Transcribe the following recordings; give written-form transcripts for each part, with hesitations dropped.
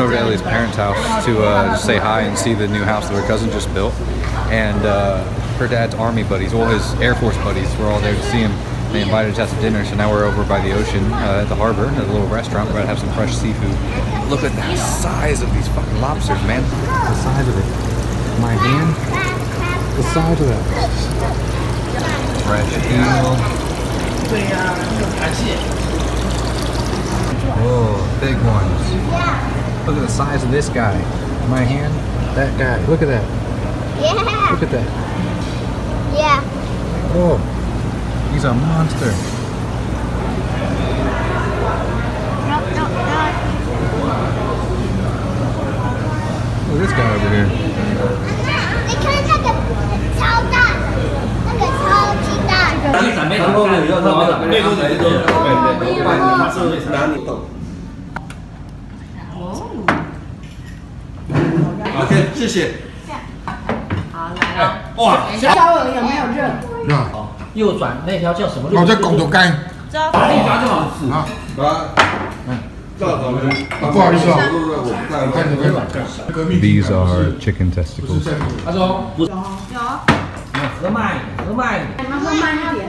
over to Ellie's parents' house to just say hi and see the new house that her cousin just built. And her dad's army buddies, well, his Air Force buddies, were all there to see him. They invited us out to dinner, so now we're over by the ocean at the harbor at a little restaurant. We're gonna have some fresh seafood. Look at the size of these fucking lobsters, man. The size of it. My hand. The size of that. Fresh eel. Oh, big ones. Look at the size of this guy. My hand. That guy. Look at that. Yeah. Look at that. Yeah. Oh, he's a monster. Look at this guy over here. OK， 谢谢。好，来了。哇，烧鹅有没有热？右转那条叫什么路？我在拱头干。打一打就好吃啊。不好意思啊，我看这边。These are chicken testicles. 他说不是。有。喝慢一点，喝慢一点。你们喝慢一点。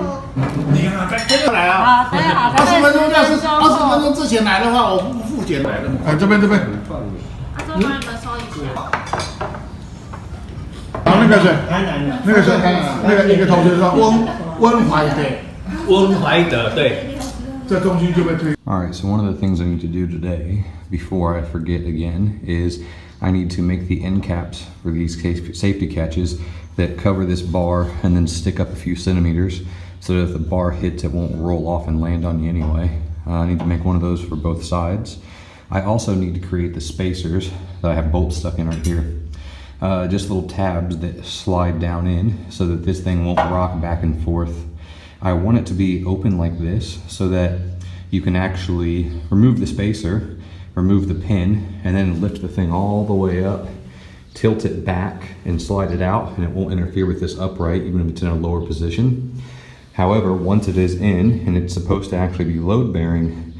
你看，这就来啊。好，等一下20分钟，要是20分钟之前来的话，我不付钱的。这边。他说帮你们烧一下。然后那个是一个同学说温怀德。温怀德，对。这东西就被推。Alright, so one of the things I need to do today, before I forget again, is I need to make the end caps for these safety catches that cover this bar and then stick up a few centimeters so that if the bar hits, it won't roll off and land on you anyway. I need to make one of those for both sides. I also need to create the spacers that I have bolts stuck in right here. Just little tabs that slide down in so that this thing won't rock back and forth. I want it to be open like this so that you can actually remove the spacer, remove the pin, and then lift the thing all the way up, tilt it back and slide it out, and it won't interfere with this upright even if it's in a lower position. However, once it is in and it's supposed to actually be load bearing,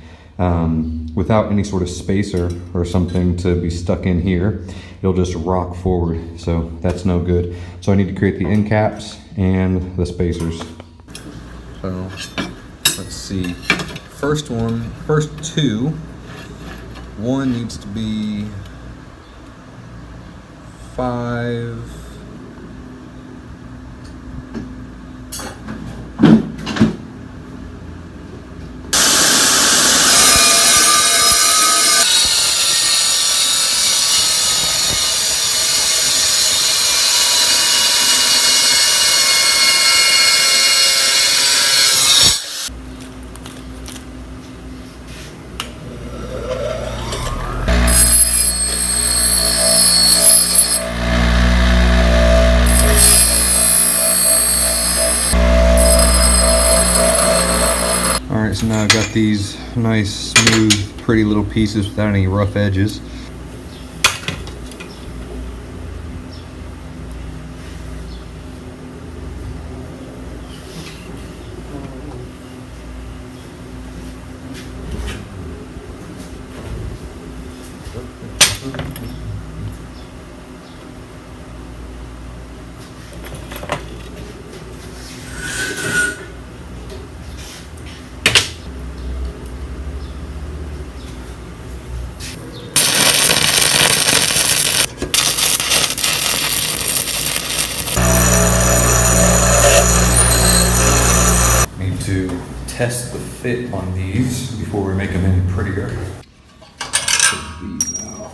without any sort of spacer or something to be stuck in here, it'll just rock forward. So that's no good. So I need to create the end caps and the spacers. So let's see. First two. One needs to be 5. Alright, so now I've got these nice, smooth, pretty little pieces without any rough edges. To test the fit on these before we make them any prettier. Take these out.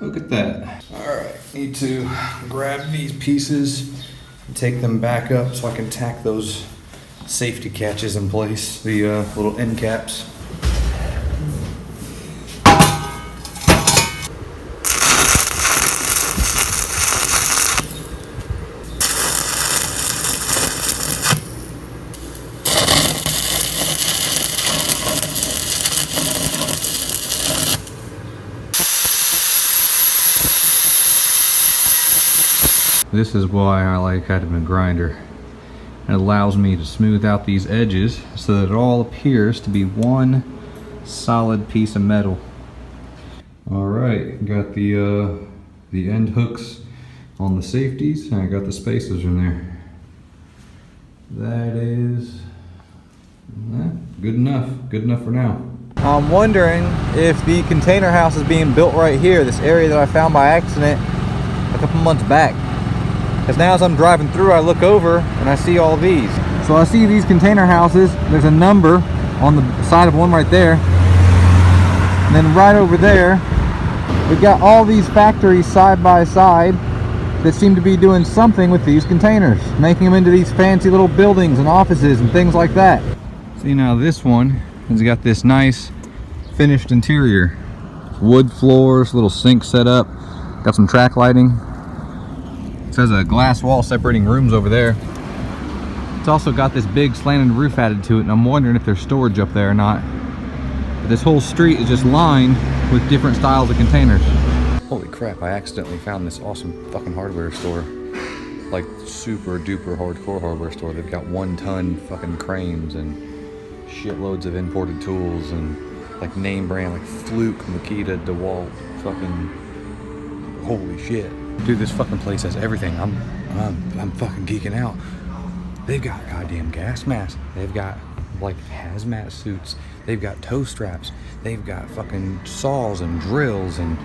Look at that. Alright, need to grab these pieces and take them back up so I can tack those safety catches in place, the little end caps. This is why I like having a grinder. It allows me to smooth out these edges so that it all appears to be one solid piece of metal. All right, got the end hooks on the safeties, and I got the spacers in there. That is good enough for now. I'm wondering if the container house is being built right here, this area that I found by accident a couple months back. Because now as I'm driving through, I look over and I see all these. So I see these container houses. There's a number on the side of one right there. And then right over there, we've got all these factories side by side that seem to be doing something with these containers, making them into these fancy little buildings and offices and things like that. See, now this one has got this nice finished interior. Wood floors, little sink set up, got some track lighting. It has a glass wall separating rooms over there. It's also got this big slanted roof added to it, and I'm wondering if there's storage up there or not. But this whole street is just lined with different styles of containers. Holy crap, I accidentally found this awesome fucking hardware store. Like super duper hardcore hardware store. They've got 1-ton fucking cranes and shitloads of imported tools and like name brand like Fluke, Makita, DeWalt, fucking holy shit. Dude, this fucking place has everything. I'm fucking geeking out. They've got goddamn gas masks. They've got like hazmat suits. They've got toe straps. They've got fucking saws and drills, and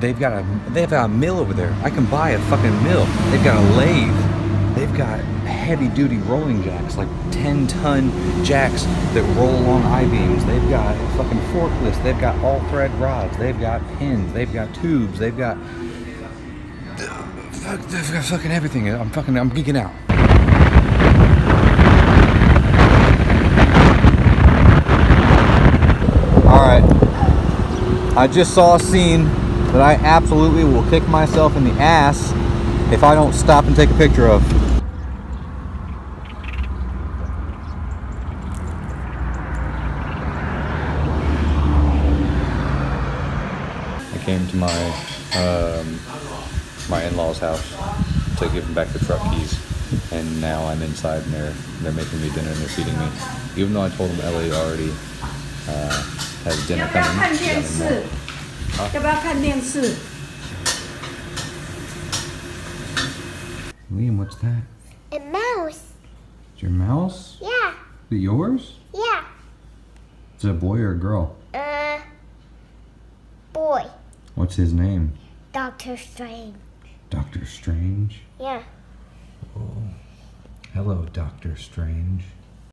they've got a mill over there. I can buy a fucking mill. They've got a lathe. They've got heavy duty rolling jacks, like 10-ton jacks that roll along I-beams. They've got fucking forklifts. They've got all thread rods. They've got pins. They've got tubes. They've got fucking everything. I'm geeking out. Alright, I just saw a scene that I absolutely will kick myself in the ass if I don't stop and take a picture of. I came to my in-laws' house to give them back the truck keys, and now I'm inside and they're making me dinner and they're feeding me. Even though I told them Ellie already has dinner coming. Liam, what's that? A mouse. Is your mouse? Yeah. Is it yours? Yeah. Is it a boy or a girl? Boy. What's his name? Doctor Strange. Doctor Strange? Yeah. Oh. Hello, Doctor Strange.